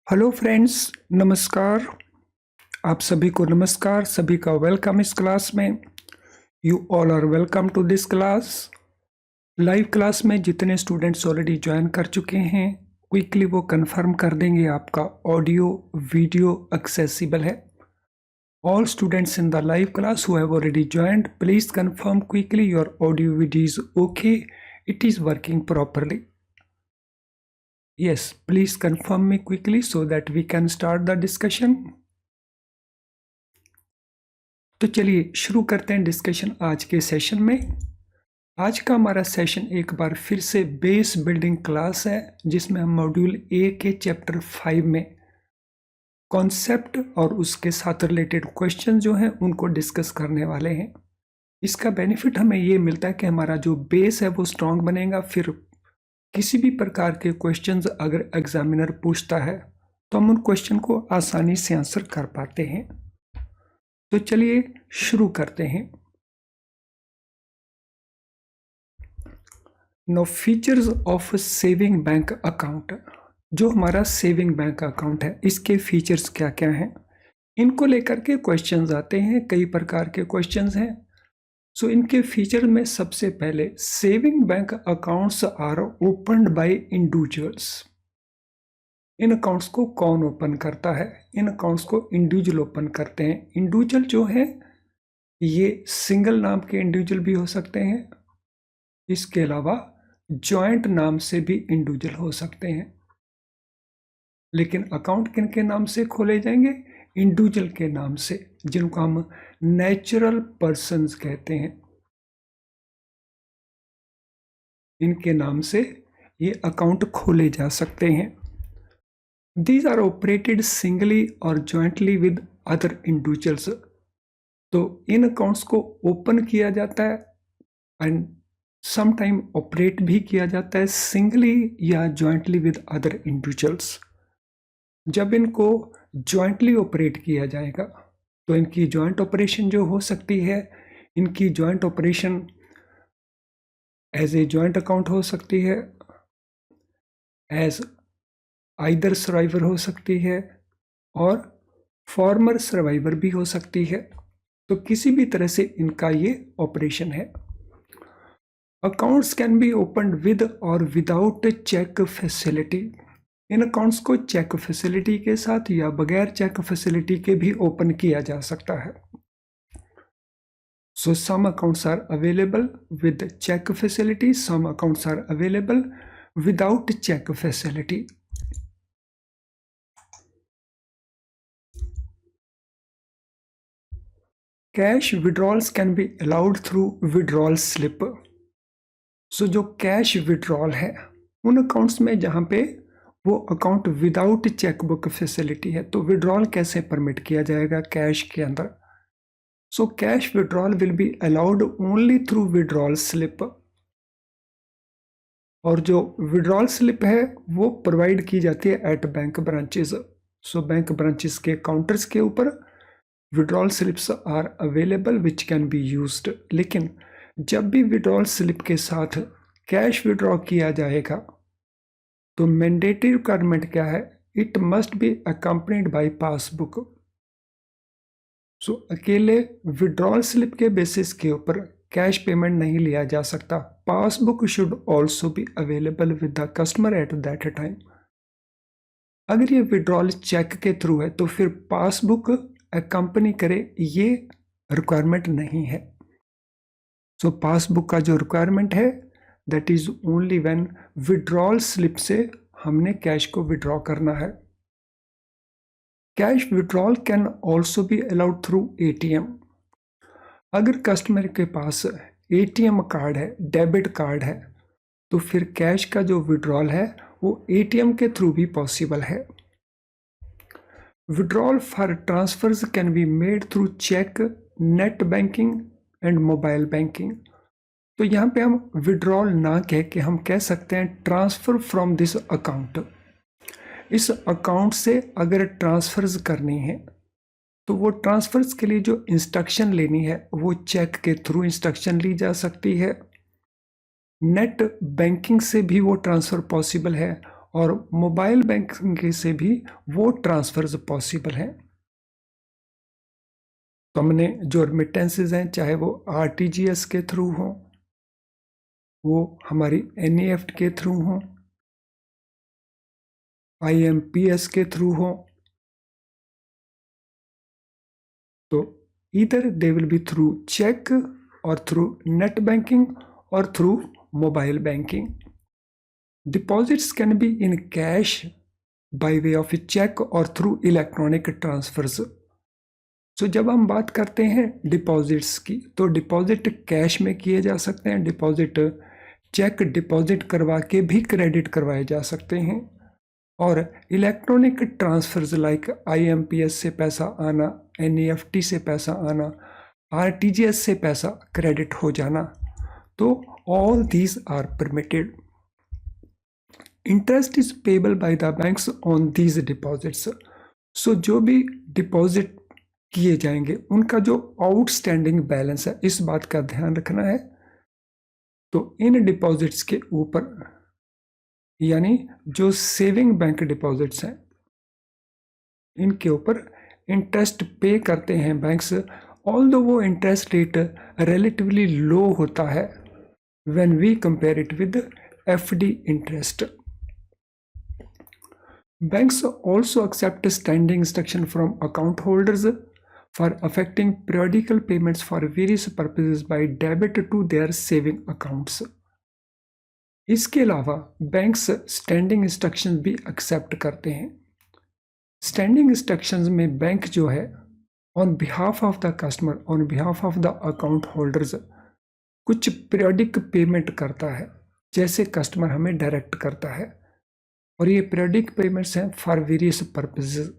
Hello friends, नमस्कार। आप सभी को नमस्कार, सभी का वेलकम इस क्लास में। You all are welcome to this class. Live class में जितने स्टूडेंट्स ऑलरेडी ज्वाइन कर चुके हैं, क्विकली वो कंफर्म कर देंगे आपका ऑडियो वीडियो एक्सेसिबल है। All students in the live class who have already joined, please confirm quickly your audio video is okay. It is working properly. Yes, please confirm me quickly so that we can start the discussion. तो चलिए शुरू करते हैं discussion आज के session में। आज का हमारा सेशन एक बार फिर से बेस बिल्डिंग क्लास है, जिसमें हम मॉड्यूल ए के चैप्टर 5 में कॉन्सेप्ट और उसके साथ रिलेटेड क्वेश्चन जो हैं उनको डिस्कस करने वाले हैं। इसका बेनिफिट हमें ये मिलता है कि हमारा जो बेस है वो स्ट्रांग बनेगा। फिर किसी भी प्रकार के क्वेश्चंस अगर एग्जामिनर पूछता है तो हम उन क्वेश्चन को आसानी से आंसर कर पाते हैं। तो चलिए शुरू करते हैं। No features of saving bank account. जो हमारा सेविंग बैंक अकाउंट है, इसके फीचर्स क्या क्या हैं, इनको लेकर के क्वेश्चंस आते हैं। कई प्रकार के क्वेश्चंस हैं। सो इनके फीचर में सबसे पहले, saving bank accounts are opened by individuals. इन अकाउंट्स को कौन ओपन करता है? इन अकाउंट्स को इंडिविजुअल ओपन करते हैं। इंडिविजुअल जो है ये सिंगल नाम के इंडिविजुअल भी हो सकते हैं, इसके अलावा जॉइंट नाम से भी इंडिविजुअल हो सकते हैं। लेकिन अकाउंट किन के नाम से खोले जाएंगे? इंडिविजुअल के नाम से, जिनको हम नेचुरल पर्सन्स कहते हैं। इनके नाम से ये अकाउंट खोले जा सकते हैं। These are operated singly or jointly with other individuals. तो इन अकाउंट्स को ओपन किया जाता है एंड समटाइम ऑपरेट भी किया जाता है सिंगली या जॉइंटली विद अदर इंडिविजुअल्स। जब इनको जॉइंटली ऑपरेट किया जाएगा तो इनकी जॉइंट ऑपरेशन जो हो सकती है, इनकी joint operation as a joint account हो सकती है, एज आइदर सर्वाइवर हो सकती है और फॉर्मर सर्वाइवर भी हो सकती है। तो किसी भी तरह से इनका ये ऑपरेशन है। Accounts can be open with और विदाउट चेक फैसिलिटी। इन अकाउंट्स को चेक फैसिलिटी के साथ या बगैर चेक फैसिलिटी के भी ओपन किया जा सकता है। So some accounts are available with cheque facility, some accounts are available without cheque facility. Cash withdrawals can be allowed through withdrawal slip. So जो कैश विड्रॉल है उन अकाउंट्स में जहाँ पे वो अकाउंट विदाउट चेकबुक फैसिलिटी है, तो withdrawal कैसे परमिट किया जाएगा कैश के अंदर? So cash withdrawal will be allowed only through withdrawal slip. और जो विड्रॉल स्लिप है वो प्रोवाइड की जाती है at bank branches. So bank branches के काउंटर्स के ऊपर withdrawal slips are available which can be used. लेकिन जब भी विड्रॉल स्लिप के साथ कैश विड्रॉ किया जाएगा तो मैंडेटरी रिक्वायरमेंट क्या है? It must be accompanied by passbook. So अकेले विड्रॉल स्लिप के बेसिस के ऊपर कैश पेमेंट नहीं लिया जा सकता। Passbook should also be available with the customer at that time. अगर ये विड्रॉल चेक के थ्रू है तो फिर पासबुक अकम्पनी करे, ये रिक्वायरमेंट नहीं है। सो पासबुक का जो रिक्वायरमेंट है that is only when withdrawal slip से हमने कैश को विड्रॉ करना है। Cash withdrawal can also be allowed through ATM. अगर कस्टमर के पास एटीएम कार्ड है, डेबिट कार्ड है, तो फिर कैश का जो विड्रॉल है वो एटीएम के थ्रू भी पॉसिबल है। Withdrawal for transfers can be made through cheque, net banking and mobile banking. तो यहाँ पे हम विड्रॉल ना कह के हम कह सकते हैं ट्रांसफर फ्रॉम दिस अकाउंट। इस अकाउंट से अगर ट्रांसफर्स करनी है तो वो ट्रांसफर्स के लिए जो इंस्ट्रक्शन लेनी है वो चेक के थ्रू इंस्ट्रक्शन ली जा सकती है। नेट बैंकिंग से भी वो ट्रांसफ़र पॉसिबल है और मोबाइल बैंकिंग से भी वो ट्रांसफर्स पॉसिबल हैं। तो हमने जो रेमिटेंसेज हैं, चाहे वो आरटीजीएस के थ्रू हो, वो हमारी एनईएफटी के थ्रू हो, आईएमपीएस के थ्रू हो, तो either they will be through check or through net banking or through mobile banking. Deposits can be in cash by way of a check or through electronic transfers. So जब हम बात करते हैं deposits की, तो deposit cash में किए जा सकते हैं, डिपॉजिट चेक डिपॉजिट करवा के भी क्रेडिट करवाए जा सकते हैं, और इलेक्ट्रॉनिक ट्रांसफर्स लाइक आईएमपीएस से पैसा आना, एनईएफटी से पैसा आना, आरटीजीएस से पैसा क्रेडिट हो जाना, तो all these are permitted. Interest is payable by the banks on these deposits. So जो भी डिपॉजिट किए जाएंगे उनका जो आउटस्टैंडिंग बैलेंस है, इस बात का ध्यान रखना है। तो इन डिपॉजिट्स के ऊपर, यानी जो सेविंग बैंक डिपॉजिट्स हैं, इनके ऊपर इंटरेस्ट पे करते हैं बैंक्स, ऑल्दो वो इंटरेस्ट रेट रिलेटिवली लो होता है when we compare it with FD interest. Banks also accept standing instruction from account holders for affecting periodical payments for various purposes by debit to their saving accounts. इसके अलावा banks standing instructions भी accept करते हैं। Standing instructions में bank जो है on behalf of the customer, on behalf of the account holders कुछ periodic payment करता है, जैसे कस्टमर हमें डायरेक्ट करता है, और ये पीरियोडिक पेमेंट्स हैं फॉर वेरियस पर्पसेस,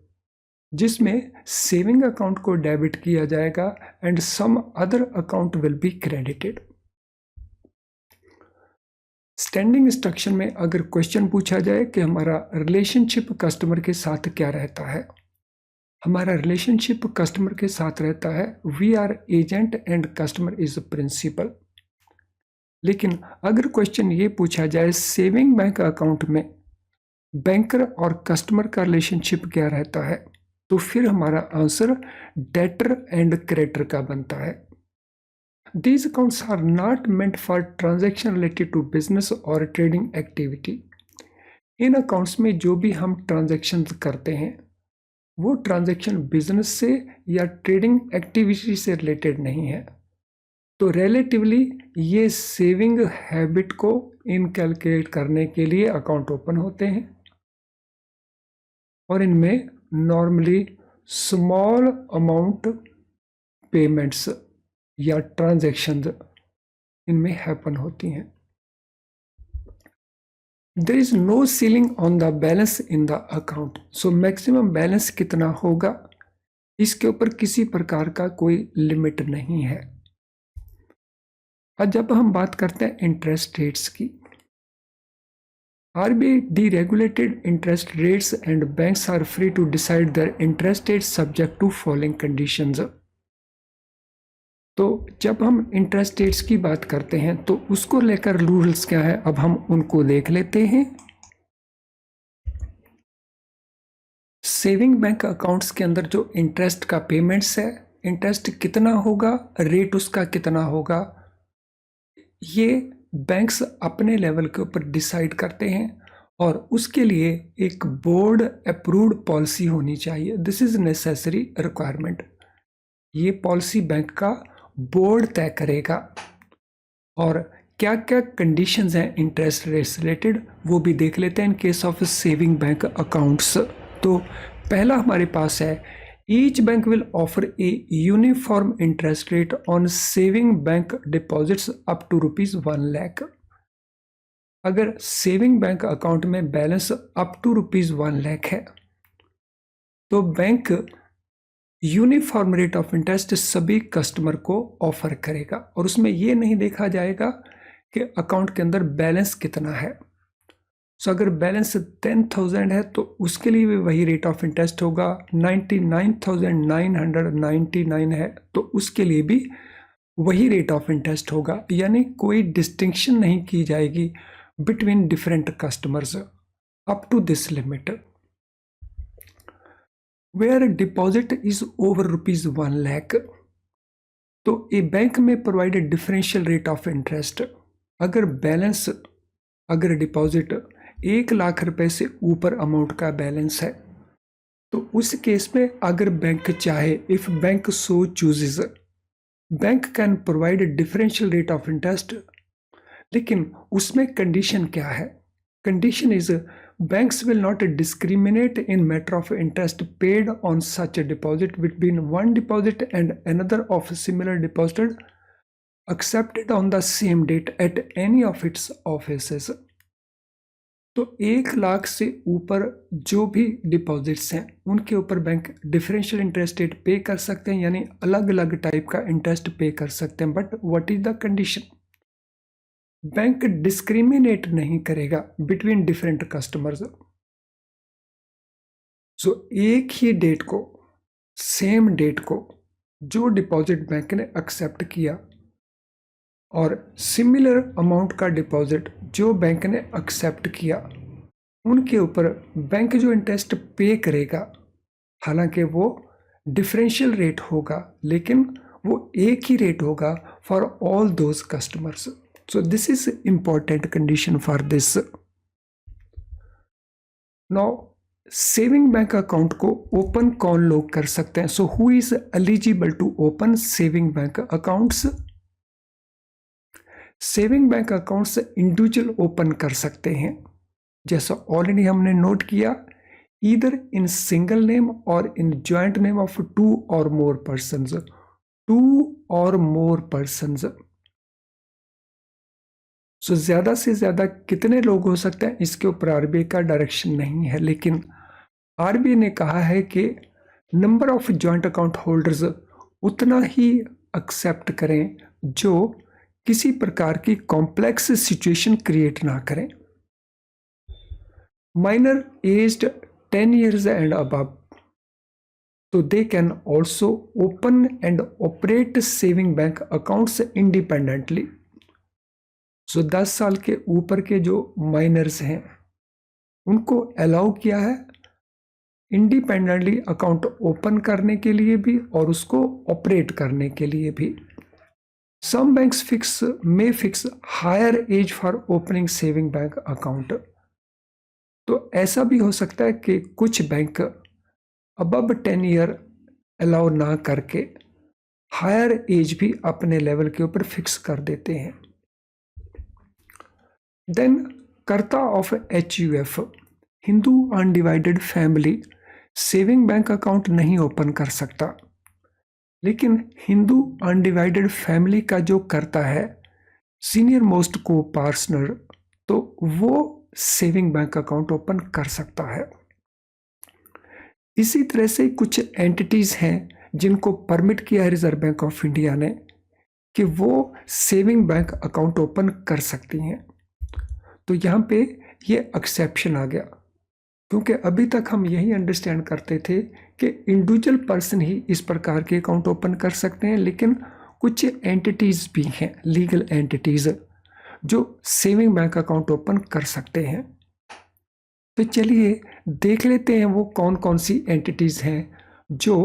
जिसमें सेविंग अकाउंट को डेबिट किया जाएगा and some other account will be credited. Standing instruction में अगर क्वेश्चन पूछा जाए कि हमारा रिलेशनशिप कस्टमर के साथ क्या रहता है, हमारा रिलेशनशिप कस्टमर के साथ रहता है we are agent and customer is principal. लेकिन अगर क्वेश्चन ये पूछा जाए सेविंग बैंक अकाउंट में बैंकर और कस्टमर का रिलेशनशिप क्या रहता है, तो फिर हमारा आंसर डेटर एंड क्रेडिटर का बनता है। These accounts are not meant for transaction related to business or trading activity. In accounts में जो भी हम ट्रांजैक्शन करते हैं वो ट्रांजैक्शन बिजनेस से या ट्रेडिंग एक्टिविटी से रिलेटेड नहीं है, तो रिलेटिवली ये सेविंग हैबिट को इनकैलकुलेट करने के लिए अकाउंट ओपन होते हैं, और इनमें नॉर्मली स्मॉल अमाउंट पेमेंट्स या ट्रांजैक्शन इनमें हैपन होती हैं। There is no ceiling on the balance in the account. So maximum balance कितना होगा, इसके ऊपर किसी प्रकार का कोई लिमिट नहीं है। अब जब हम बात करते हैं इंटरेस्ट रेट्स की, RBI deregulated interest rates and banks are free to decide their interest rates subject to following conditions. तो जब हम इंटरेस्ट रेट्स की बात करते हैं तो उसको लेकर रूल्स क्या है, अब हम उनको देख लेते हैं। सेविंग बैंक अकाउंट्स के अंदर जो इंटरेस्ट का पेमेंट्स है, इंटरेस्ट कितना होगा, रेट उसका कितना होगा, ये बैंक्स अपने लेवल के ऊपर डिसाइड करते हैं, और उसके लिए एक बोर्ड अप्रूव्ड पॉलिसी होनी चाहिए। This is necessary requirement. ये पॉलिसी बैंक का बोर्ड तय करेगा, और क्या क्या कंडीशंस हैं इंटरेस्ट रेट्स रिलेटेड वो भी देख लेते हैं in case of saving bank accounts. तो पहला हमारे पास है, each bank will offer a uniform interest rate on saving bank deposits up to ₹1 lakh. अगर सेविंग बैंक अकाउंट में बैलेंस अप टू ₹1 लाख है तो bank uniform rate of interest सभी कस्टमर को ऑफर करेगा, और उसमें ये नहीं देखा जाएगा कि अकाउंट के अंदर बैलेंस कितना है। सो अगर बैलेंस 10,000 है तो उसके लिए भी वही रेट ऑफ इंटरेस्ट होगा, 99,999 है तो उसके लिए भी वही रेट ऑफ इंटरेस्ट होगा, यानी कोई डिस्टिंक्शन नहीं की जाएगी between different customers. up to this limit. Where a deposit is over rupees 1 lakh, तो ए बैंक में provide differential rate of interest. अगर डिपॉजिट 1 लाख रुपए से ऊपर अमाउंट का बैलेंस है, तो उस केस में अगर बैंक चाहे, if bank so chooses, bank can provide differential rate of interest. लेकिन उसमें कंडीशन क्या है? Condition is banks will not discriminate in matter of interest paid on such a deposit between one deposit and another of similar deposit accepted on the same date at any of its offices. तो 1 लाख से ऊपर जो भी deposits हैं उनके ऊपर bank differential interest rate पे कर सकते हैं, यानी अलग अलग टाइप का इंटरेस्ट पे कर सकते हैं। But what is the condition? Bank discriminate नहीं करेगा बिटवीन डिफरेंट कस्टमर्स। सो एक ही डेट को, सेम डेट को जो डिपॉजिट बैंक ने एक्सेप्ट किया और सिमिलर अमाउंट का डिपॉजिट जो बैंक ने एक्सेप्ट किया, उनके ऊपर बैंक जो इंटरेस्ट पे करेगा, हालांकि वो डिफरेंशियल रेट होगा लेकिन वो एक ही रेट होगा for all those customers. So this is important condition for this. Now saving bank account को ओपन कौन लोग कर सकते हैं? So who is eligible to open saving bank accounts? Saving bank accounts individual open कर सकते हैं, जैसा ऑलरेडी हमने नोट किया, ईदर इन सिंगल नेम और in joint name of 2 or more persons। 2 or more persons। So ज़्यादा से ज़्यादा कितने लोग हो सकते हैं, इसके ऊपर आरबीआई का डायरेक्शन नहीं है, लेकिन आरबीआई ने कहा है कि number of joint account holders उतना ही एक्सेप्ट करें जो किसी प्रकार की कॉम्प्लेक्स सिचुएशन क्रिएट ना करें। Minor aged 10 years and above, तो they can also open and operate saving bank accounts independently. So 10 साल के ऊपर के जो माइनर्स हैं उनको अलाउ किया है इंडिपेंडेंटली अकाउंट ओपन करने के लिए भी और उसको ऑपरेट करने के लिए भी। Some banks may fix higher age for opening saving bank account. तो ऐसा भी हो सकता है कि कुछ बैंक अबव 10 year अलाउ ना करके हायर एज भी अपने लेवल के ऊपर फिक्स कर देते हैं। देन कर्ता of HUF, Hindu undivided family, saving bank account नहीं ओपन कर सकता, लेकिन हिंदू अनडिवाइडेड फैमिली का जो कर्ता है, सीनियर मोस्ट को पार्टनर, तो वो सेविंग बैंक अकाउंट ओपन कर सकता है। इसी तरह से कुछ एंटिटीज हैं जिनको परमिट किया है रिजर्व बैंक ऑफ इंडिया ने कि वो सेविंग बैंक अकाउंट ओपन कर सकती हैं। तो यहाँ पे ये एक्सेप्शन आ गया, क्योंकि अभी तक हम यही अंडरस्टैंड करते थे कि इंडिविजुअल पर्सन ही इस प्रकार के अकाउंट ओपन कर सकते हैं, लेकिन कुछ एंटिटीज भी हैं, लीगल एंटिटीज, जो सेविंग बैंक अकाउंट ओपन कर सकते हैं। तो चलिए देख लेते हैं वो कौन कौन सी एंटिटीज हैं जो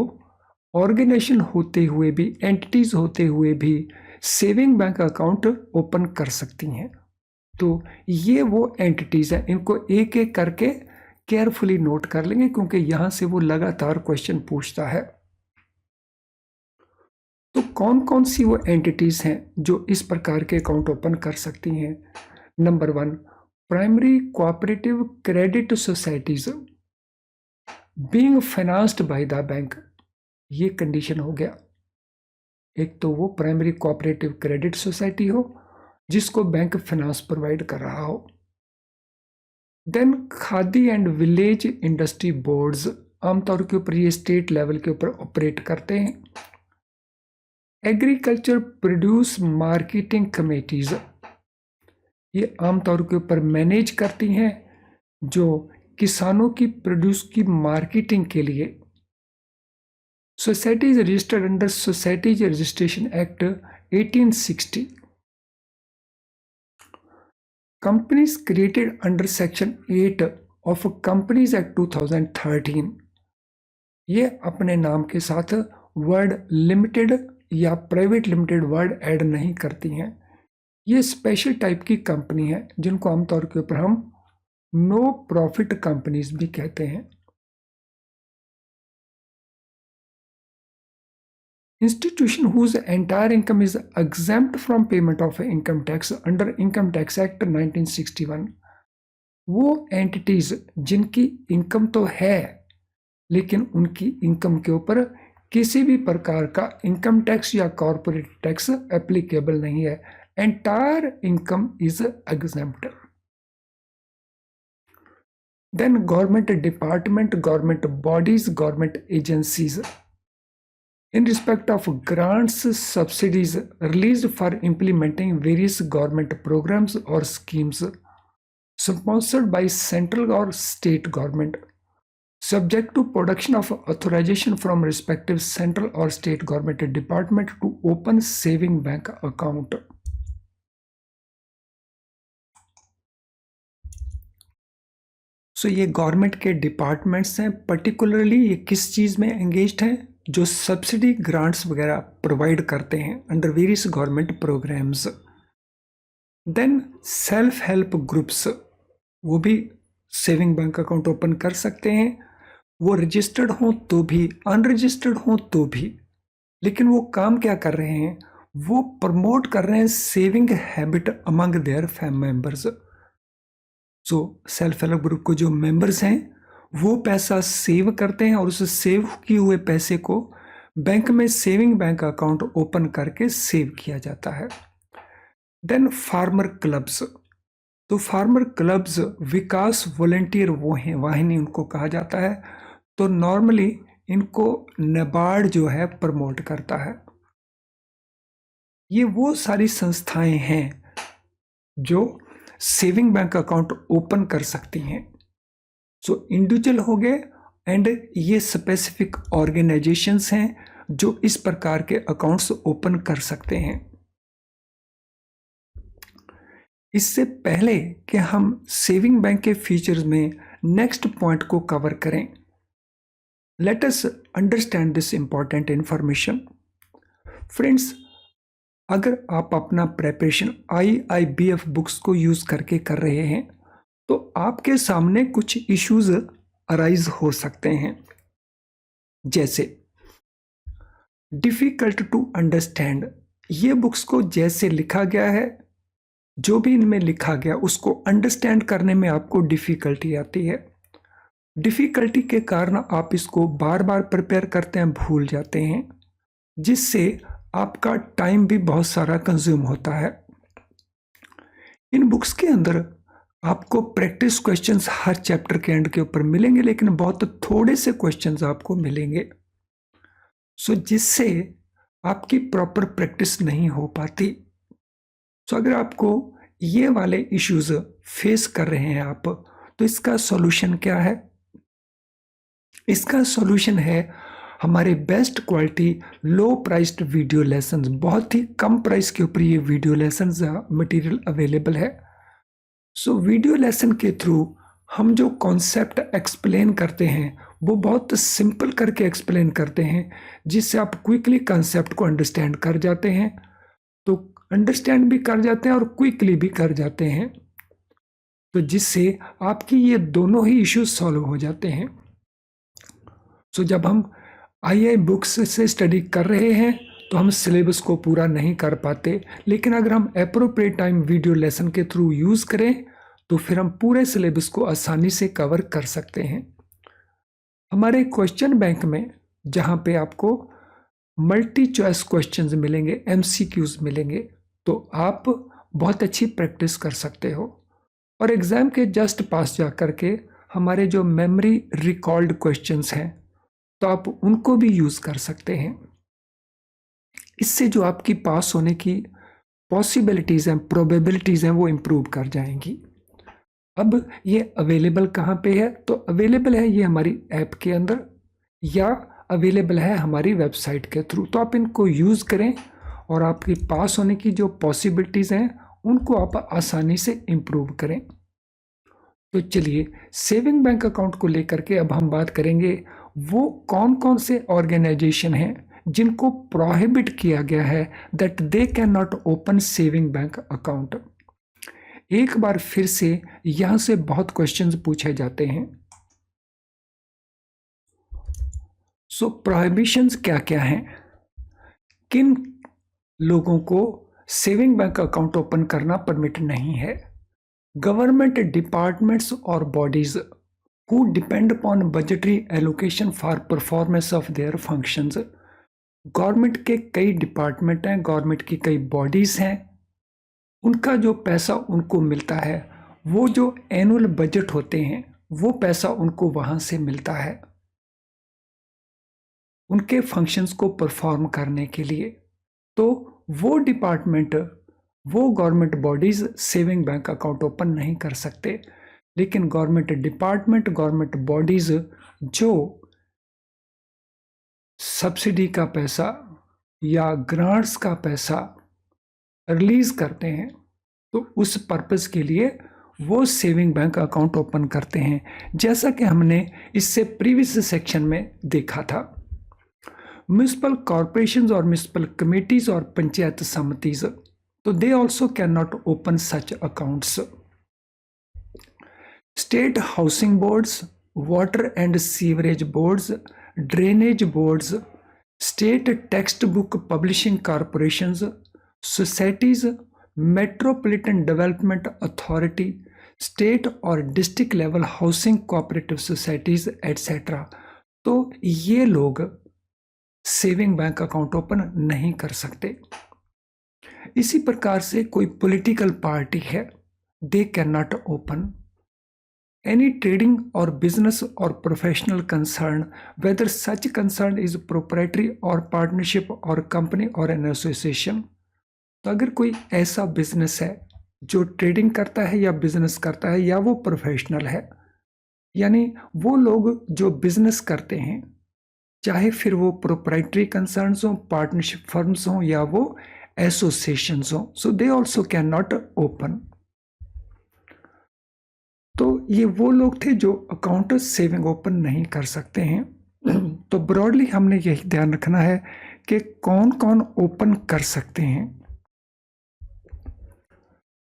ऑर्गेनाइजेशन होते हुए भी, एंटिटीज होते हुए भी सेविंग बैंक अकाउंट ओपन कर सकती हैं। तो ये वो एंटिटीज हैं, इनको एक एक करके केयरफुली नोट कर लेंगे क्योंकि यहां से वो लगातार क्वेश्चन पूछता है। तो कौन कौन सी वो एंटिटीज हैं जो इस प्रकार के अकाउंट ओपन कर सकती हैं? Number 1, primary cooperative credit societies being financed by the bank. ये कंडीशन हो गया, एक तो वो प्राइमरी कोऑपरेटिव क्रेडिट सोसाइटी हो जिसको बैंक फाइनेंस प्रोवाइड कर रहा हो। Then Khadi and village industry boards, आमतौर के ऊपर ये स्टेट लेवल के ऊपर ऑपरेट करते हैं। एग्रीकल्चर प्रोड्यूस मार्केटिंग कमेटीज, ये आमतौर के ऊपर मैनेज करती हैं जो किसानों की प्रोड्यूस की मार्केटिंग के लिए। Societies registered under societies registration act 1860। Companies created under Section 8 of companies act 2013 ये अपने नाम के साथ वर्ड लिमिटेड या प्राइवेट लिमिटेड वर्ड ऐड नहीं करती हैं। ये स्पेशल टाइप की कंपनी है जिनको आमतौर के ऊपर हम नो प्रॉफिट कंपनीज भी कहते हैं। Institution whose entire income is exempt from payment of income tax under Income Tax Act 1961 वो एंटिटीज जिनकी इनकम तो है लेकिन उनकी इनकम के ऊपर किसी भी प्रकार का इनकम टैक्स या कॉर्पोरेट टैक्स एप्लीकेबल नहीं है। Entire income is exempt. Then government department, government bodies, government agencies in respect of grants, subsidies released for implementing various government programs or schemes sponsored by central or state government, subject to production of authorization from respective central or state government department to open saving bank account. So ये government के departments हैं, particularly ये किस चीज़ में engaged हैं? जो subsidy grants वगैरह provide करते हैं under various government programmes. Then self help groups वो भी सेविंग बैंक अकाउंट ओपन कर सकते हैं, वो रजिस्टर्ड हों तो भी, अनरजिस्टर्ड हों तो भी। लेकिन वो काम क्या कर रहे हैं? वो प्रमोट कर रहे हैं saving habit among their family members. So self help group को जो मेंबर्स हैं वो पैसा सेव करते हैं और उस सेव किए हुए पैसे को बैंक में सेविंग बैंक अकाउंट ओपन करके सेव किया जाता है। देन फार्मर क्लब्स, तो फार्मर क्लब्स विकास वॉलेंटियर वो हैं, वाहिनी उनको कहा जाता है। तो नॉर्मली इनको नाबार्ड जो है प्रमोट करता है। ये वो सारी संस्थाएं हैं जो सेविंग बैंक अकाउंट ओपन कर सकती हैं। सो इंडिविजुअल हो गए एंड ये स्पेसिफिक ऑर्गेनाइजेशंस हैं जो इस प्रकार के अकाउंट्स ओपन कर सकते हैं। इससे पहले कि हम सेविंग बैंक के फीचर्स में नेक्स्ट पॉइंट को कवर करें, let us understand this important information. Friends, अगर आप अपना प्रेपरेशन IIBF बुक्स को यूज करके कर रहे हैं तो आपके सामने कुछ इश्यूज अराइज हो सकते हैं, जैसे डिफिकल्ट टू अंडरस्टैंड। ये बुक्स को जैसे लिखा गया है, जो भी इनमें लिखा गया उसको अंडरस्टैंड करने में आपको डिफिकल्टी आती है। डिफिकल्टी के कारण आप इसको बार बार प्रिपेयर करते हैं, भूल जाते हैं, जिससे आपका टाइम भी बहुत सारा कंज्यूम होता है। इन बुक्स के अंदर आपको प्रैक्टिस क्वेश्चंस हर चैप्टर के एंड के ऊपर मिलेंगे, लेकिन बहुत थोड़े से क्वेश्चंस आपको मिलेंगे, सो जिससे आपकी प्रॉपर प्रैक्टिस नहीं हो पाती। सो अगर आपको ये वाले इश्यूज फेस कर रहे हैं आप, तो इसका सॉल्यूशन क्या है? इसका सॉल्यूशन है हमारे बेस्ट क्वालिटी लो प्राइस्ड वीडियो लेसन्स। बहुत ही कम प्राइस के ऊपर ये वीडियो लेसन्स मटेरियल अवेलेबल है। सो वीडियो लेसन के थ्रू हम जो कॉन्सेप्ट एक्सप्लेन करते हैं वो बहुत सिंपल करके एक्सप्लेन करते हैं, जिससे आप क्विकली कॉन्सेप्ट को अंडरस्टैंड कर जाते हैं। तो अंडरस्टैंड भी कर जाते हैं और क्विकली भी कर जाते हैं, तो जिससे आपकी ये दोनों ही इश्यूज सॉल्व हो जाते हैं। सो जब हम आई बुक्स से स्टडी कर रहे हैं तो हम सिलेबस को पूरा नहीं कर पाते, लेकिन अगर हम एप्रोप्रिएट टाइम वीडियो लेसन के थ्रू यूज़ करें तो फिर हम पूरे सिलेबस को आसानी से कवर कर सकते हैं। हमारे क्वेश्चन बैंक में जहाँ पे आपको मल्टी चॉइस क्वेश्चंस मिलेंगे, MCQs मिलेंगे, तो आप बहुत अच्छी प्रैक्टिस कर सकते हो। और एग्ज़ाम के जस्ट पास जा करके हमारे जो मेमोरी रिकॉल्ड क्वेश्चंस हैं तो आप उनको भी यूज़ कर सकते हैं। इससे जो आपकी पास होने की पॉसिबिलिटीज़ हैं, प्रोबेबिलिटीज़ हैं, वो इम्प्रूव कर जाएंगी। अब ये अवेलेबल कहाँ पे है? तो अवेलेबल है ये हमारी ऐप के अंदर या अवेलेबल है हमारी वेबसाइट के थ्रू। तो आप इनको यूज़ करें और आपकी पास होने की जो पॉसिबिलिटीज़ हैं उनको आप आसानी से इम्प्रूव करें। तो चलिए सेविंग बैंक अकाउंट को लेकर के अब हम बात करेंगे वो कौन कौन से ऑर्गेनाइजेशन हैं जिनको प्रोहिबिट किया गया है that they can not open saving bank account. एक बार फिर से यहां से बहुत क्वेश्चंस पूछे जाते हैं। सो प्रोहिबिशंस क्या क्या हैं, किन लोगों को सेविंग बैंक अकाउंट ओपन करना परमिट नहीं है। गवर्नमेंट डिपार्टमेंट्स और bodies who depend upon budgetary allocation for performance of their functions। Government के कई डिपार्टमेंट हैं, गवर्नमेंट की कई बॉडीज हैं, उनका जो पैसा उनको मिलता है वो जो एनुअल बजट होते हैं वो पैसा उनको वहां से मिलता है उनके फंक्शंस को परफॉर्म करने के लिए। तो वो डिपार्टमेंट, वो government bodies saving bank account open नहीं कर सकते, लेकिन गवर्नमेंट डिपार्टमेंट, गवर्नमेंट बॉडीज जो सब्सिडी का पैसा या ग्रांट्स का पैसा रिलीज करते हैं तो उस पर्पस के लिए वो सेविंग बैंक अकाउंट ओपन करते हैं, जैसा कि हमने इससे प्रीवियस सेक्शन में देखा था। म्युनिसिपल कॉरपोरेशंस और म्युनिसिपल कमेटीज और पंचायत समितिज, तो they also can not open such accounts. State housing boards, water and sewerage boards, drainage boards, state text book publishing corporations, societies, metropolitan development authority, state और district level housing cooperative societies etcetera, तो ये लोग saving bank account open नहीं कर सकते। इसी प्रकार से कोई पॉलिटिकल पार्टी है, they can not open any trading or business or professional concern, whether such concern is proprietary or partnership or company or an association। तो अगर कोई ऐसा बिजनेस है जो ट्रेडिंग करता है या बिजनेस करता है या वो प्रोफेशनल है, यानी वो लोग जो बिजनेस करते हैं, चाहे फिर वो प्रोप्राइटरी कंसर्न्स हो, पार्टनरशिप फर्म्स हो या वो एसोसिएशंस हो, so they also can not open. तो ये वो लोग थे जो अकाउंट सेविंग ओपन नहीं कर सकते हैं। तो ब्रॉडली हमने यही ध्यान रखना है कि कौन कौन ओपन कर सकते हैं।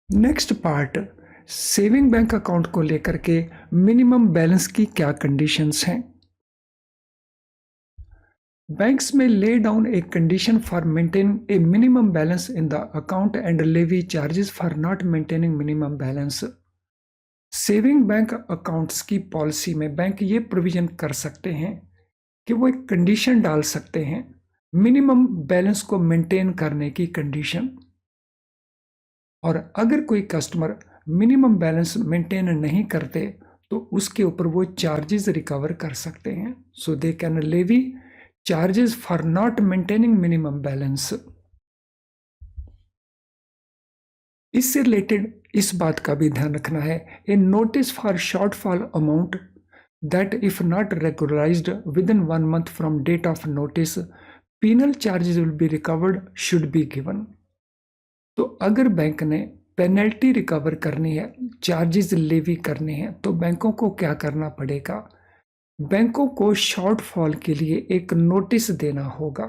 Next part, saving bank account को लेकर के मिनिमम बैलेंस की क्या कंडीशंस हैं। बैंक्स में lay down a condition for maintaining a minimum balance in the account and levy charges for not maintaining minimum balance. Saving bank accounts की policy में bank ये प्रोविजन कर सकते हैं कि वो एक कंडीशन डाल सकते हैं मिनिमम बैलेंस को मेंटेन करने की कंडीशन, और अगर कोई कस्टमर मिनिमम बैलेंस मेंटेन नहीं करते तो उसके ऊपर वो चार्जेस रिकवर कर सकते हैं। So they can levy charges for not maintaining minimum balance. इससे रिलेटेड इस बात का भी ध्यान रखना है, a notice for shortfall amount that if not regularized within 1 month from date of notice penal charges will be recovered should be given. तो अगर बैंक ने पेनल्टी रिकवर करनी है, चार्जेस लेवी करने हैं, तो बैंकों को क्या करना पड़ेगा, बैंकों को शॉर्टफॉल के लिए एक नोटिस देना होगा,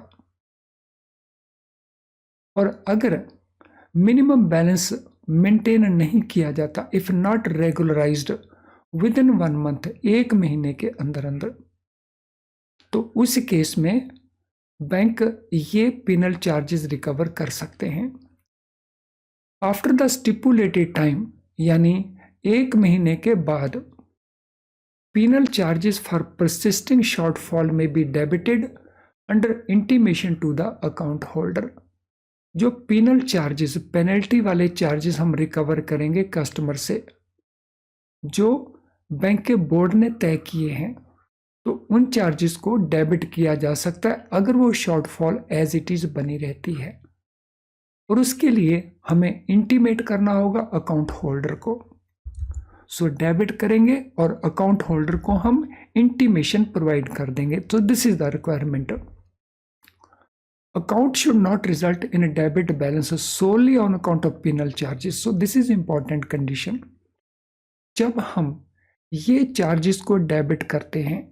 और अगर मिनिमम बैलेंस मेंटेन नहीं किया जाता, if not regularized within 1 month, 1 महीने के अंदर अंदर, तो उस केस में बैंक ये पिनल चार्जेस रिकवर कर सकते हैं। आफ्टर द स्टिपुलेटेड टाइम, यानी 1 महीने के बाद, penal charges for persisting shortfall may be debited under intimation to the account holder। जो पेनल चार्जेस, पेनल्टी वाले चार्जेस हम रिकवर करेंगे कस्टमर से जो बैंक के बोर्ड ने तय किए हैं, तो उन चार्जेस को डेबिट किया जा सकता है अगर वो शॉर्टफॉल एज इट इज बनी रहती है, और उसके लिए हमें इंटीमेट करना होगा अकाउंट होल्डर को। सो डेबिट करेंगे और अकाउंट होल्डर को हम इंटीमेशन प्रोवाइड कर देंगे। तो this is the requirement. Account should not result in a debit balance solely on account of penal charges. So this is important condition. जब हम ये चार्जेस को डेबिट करते हैं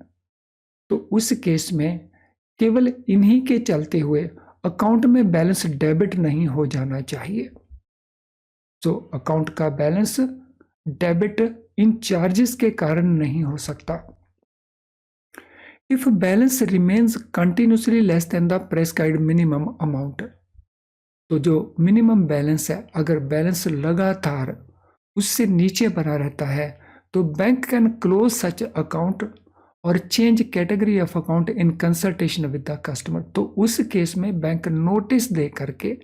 तो उस केस में केवल इन्हीं के चलते हुए अकाउंट में बैलेंस डेबिट नहीं हो जाना चाहिए। तो अकाउंट का बैलेंस डेबिट इन चार्जेस के कारण नहीं हो सकता। If balance remains continuously less than the prescribed minimum amount, तो जो मिनिमम बैलेंस है अगर बैलेंस लगातार उससे नीचे बना रहता है तो bank can close such account और change category of account in consultation with the customer. तो उस केस में बैंक नोटिस दे करके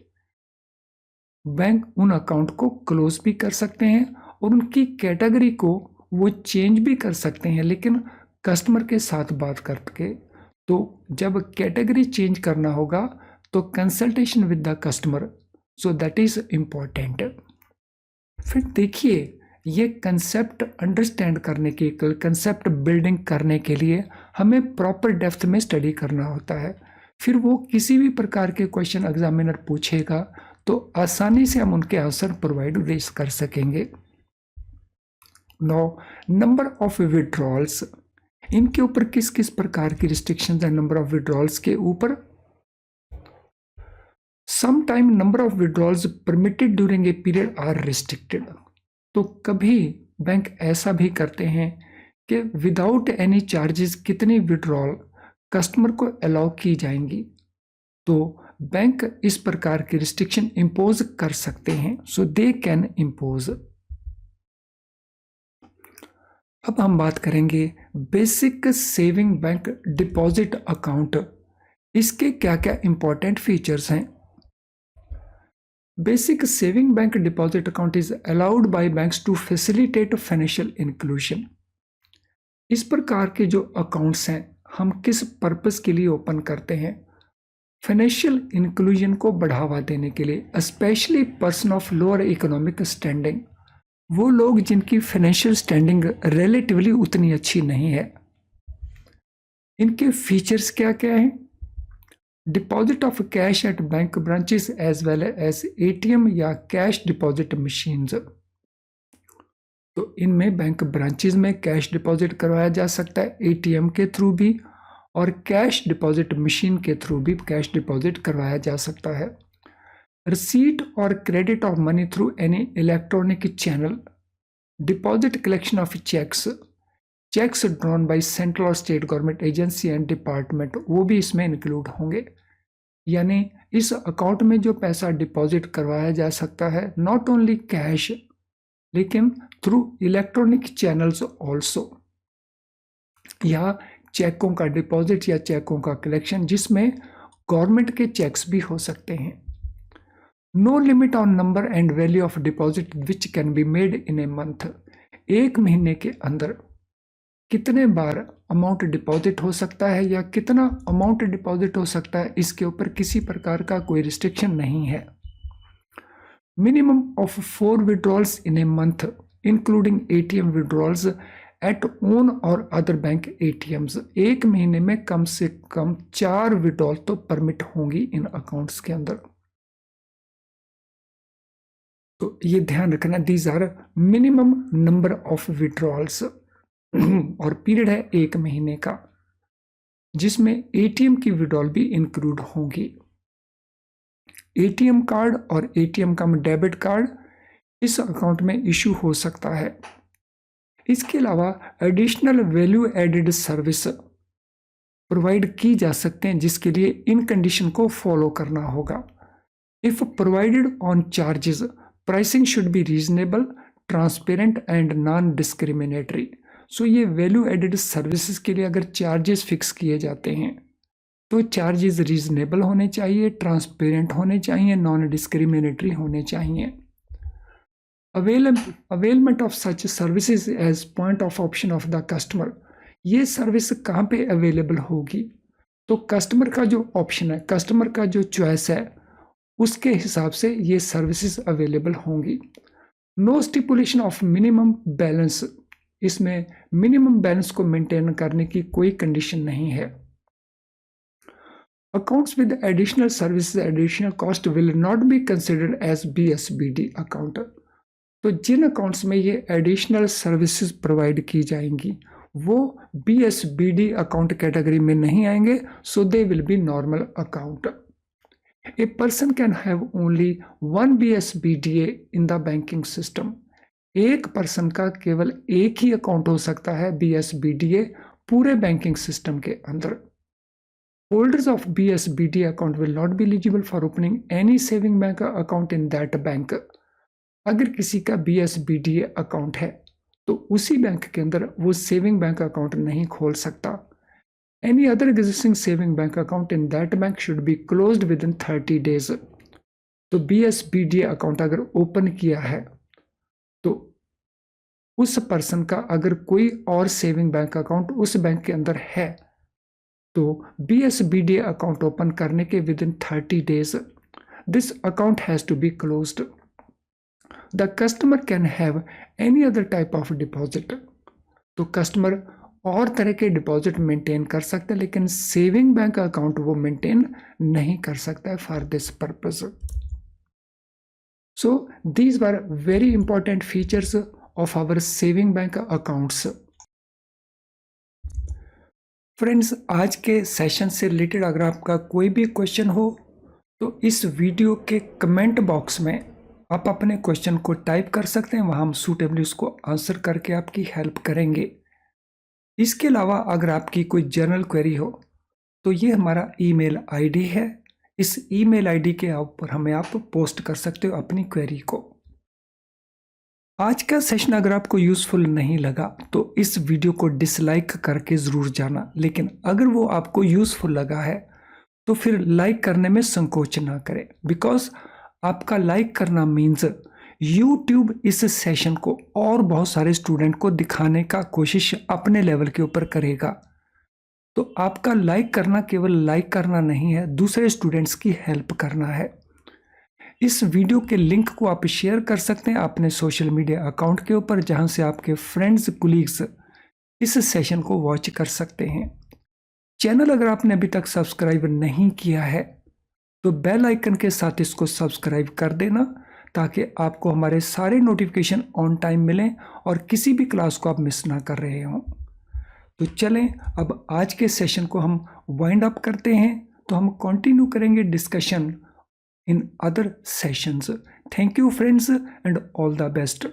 बैंक उन अकाउंट को क्लोज भी कर सकते हैं और उनकी कैटेगरी को वो चेंज भी कर सकते हैं, लेकिन कस्टमर के साथ बात करके। तो जब कैटेगरी चेंज करना होगा तो consultation with the customer, so that is important. फिर देखिए, ये कंसेप्ट अंडरस्टैंड करने के, कंसेप्ट बिल्डिंग करने के लिए हमें प्रॉपर डेप्थ में स्टडी करना होता है। फिर वो किसी भी प्रकार के क्वेश्चन एग्जामिनर पूछेगा तो आसानी से हम उनके आंसर प्रोवाइड कर सकेंगे। नाउ नंबर ऑफ विड्रॉल्स, इनके ऊपर किस किस प्रकार की रिस्ट्रिक्शंस है नंबर ऑफ विड्रॉल्स के ऊपर। Some time number of withdrawals permitted during a period are restricted, तो कभी बैंक ऐसा भी करते हैं कि विदाउट एनी चार्जेस कितनी विड्रॉल कस्टमर को अलाउ की जाएंगी, तो बैंक इस प्रकार की रिस्ट्रिक्शन इंपोज कर सकते हैं। So they can impose. अब हम बात करेंगे basic saving bank deposit account, इसके क्या क्या इंपॉर्टेंट फीचर्स हैं। Basic saving bank deposit account is allowed by banks to facilitate financial inclusion. इस प्रकार के जो अकाउंट्स हैं हम किस पर्पस के लिए ओपन करते हैं, फाइनेंशियल इंक्लूजन को बढ़ावा देने के लिए, specially person of lower economic standing, वो लोग जिनकी फाइनेंशियल स्टैंडिंग रिलेटिवली उतनी अच्छी नहीं है। इनके फीचर्स क्या क्या हैं। Deposit of cash at bank branches as well as ATM या कैश डिपॉजिट मशीन्स, तो इनमें बैंक ब्रांचेस में कैश डिपॉजिट करवाया जा सकता है, एटीएम के थ्रू भी, और कैश डिपॉजिट मशीन के थ्रू भी कैश डिपॉजिट करवाया जा सकता है। रिसीट और credit of money through any electronic channel, deposit collection of cheques drawn by central और state government agency and department, वो भी इसमें इंक्लूड होंगे। यानी इस अकाउंट में जो पैसा डिपॉजिट करवाया जा सकता है नॉट ओनली कैश लेकिन थ्रू इलेक्ट्रॉनिक चैनल्स ऑल्सो, या चेकों का डिपॉजिट या चेकों का कलेक्शन जिसमें गवर्नमेंट के चेक्स भी हो सकते हैं। No limit on number and value of deposit which can be made in a month, एक महीने के अंदर कितने बार अमाउंट डिपॉजिट हो सकता है या कितना अमाउंट डिपॉजिट हो सकता है, इसके ऊपर किसी प्रकार का कोई रिस्ट्रिक्शन नहीं है। Minimum of 4 withdrawals in a month including ATM withdrawals at own और अदर बैंक एटीएम्स, एक महीने में कम से कम 4 विड्रॉल तो परमिट होंगी इन अकाउंट्स के अंदर। तो ये ध्यान रखना, these are minimum number of withdrawals, और पीरियड है 1 महीने का, जिसमें एटीएम की विड्रॉल भी इंक्लूड होंगी। एटीएम कार्ड और एटीएम का डेबिट कार्ड इस अकाउंट में इशू हो सकता है। इसके अलावा additional value added service provide की जा सकते हैं जिसके लिए इन कंडीशन को फॉलो करना होगा। If provided on charges, pricing should be reasonable, transparent and non discriminatory. So ये वैल्यू एडेड सर्विसेज के लिए अगर चार्जेस फिक्स किए जाते हैं तो चार्जेस रीजनेबल होने चाहिए, ट्रांसपेरेंट होने चाहिए, नॉन डिस्क्रिमिनेटरी होने चाहिए। Availment of such services as point of option of the customer, ये सर्विस कहाँ पे अवेलेबल होगी, तो कस्टमर का जो ऑप्शन है, कस्टमर का जो चॉइस है उसके हिसाब से ये सर्विसेज अवेलेबल होंगी। No stipulation of minimum balance, इसमें मिनिमम बैलेंस को मेंटेन करने की कोई कंडीशन नहीं है। Accounts with additional services additional cost will not be considered as BSBD account, तो जिन अकाउंट्स में ये एडिशनल सर्विसेज प्रोवाइड की जाएंगी वो BSBD अकाउंट कैटेगरी में नहीं आएंगे, so they will be normal account. A person can have only one BSBDA in the banking system. एक पर्सन का केवल एक ही अकाउंट हो सकता है BSBDA पूरे बैंकिंग सिस्टम के अंदर। Holders of BSBDA account will not be eligible for opening any saving bank account in that bank. अगर किसी का BSBDA अकाउंट है तो उसी बैंक के अंदर वो सेविंग बैंक अकाउंट नहीं खोल सकता। Any other existing saving bank account in that bank should be closed within 30 days. तो BSBDA अकाउंट अगर ओपन किया है तो उस पर्सन का अगर कोई और सेविंग बैंक अकाउंट उस बैंक के अंदर है तो BSBDA अकाउंट ओपन करने के within 30 days this account has to be closed. The customer can have any other type of deposit. तो कस्टमर और तरह के डिपॉजिट मेंटेन कर सकते हैं लेकिन सेविंग बैंक अकाउंट वो मेंटेन नहीं कर सकता है for this purpose. So these were very important features of our saving bank accounts. Friends, आज के सेशन से रिलेटेड अगर आपका कोई भी क्वेश्चन हो तो इस वीडियो के कमेंट बॉक्स में आप अपने क्वेश्चन को टाइप कर सकते हैं, वहाँ हम सूटेबली उसको आंसर करके आपकी हेल्प करेंगे। इसके अलावा अगर आपकी कोई जनरल क्वेरी हो तो ये हमारा ईमेल आईडी है, इस ईमेल आईडी के ऊपर हमें आप पोस्ट कर सकते हो अपनी क्वेरी को। आज का सेशन अगर आपको यूज़फुल नहीं लगा तो इस वीडियो को डिसलाइक करके ज़रूर जाना, लेकिन अगर वो आपको यूज़फुल लगा है तो फिर लाइक करने में संकोच ना करें, बिकॉज आपका लाइक करना मीन्स यूट्यूब इस सेशन को और बहुत सारे स्टूडेंट को दिखाने का कोशिश अपने लेवल के ऊपर करेगा। तो आपका लाइक करना केवल लाइक करना नहीं है, दूसरे स्टूडेंट्स की हेल्प करना है। इस वीडियो के लिंक को आप शेयर कर सकते हैं अपने सोशल मीडिया अकाउंट के ऊपर, जहां से आपके फ्रेंड्स कुलीग्स इस सेशन को वॉच कर सकते हैं। चैनल अगर आपने अभी तक सब्सक्राइब नहीं किया है तो बेल आइकन के साथ इसको सब्सक्राइब कर देना ताकि आपको हमारे सारे नोटिफिकेशन ऑन टाइम मिलें और किसी भी क्लास को आप मिस ना कर रहे हों। तो चलें अब आज के सेशन को हम वाइंड अप करते हैं, तो हम कंटिन्यू करेंगे discussion in other sessions. Thank you friends and all the best.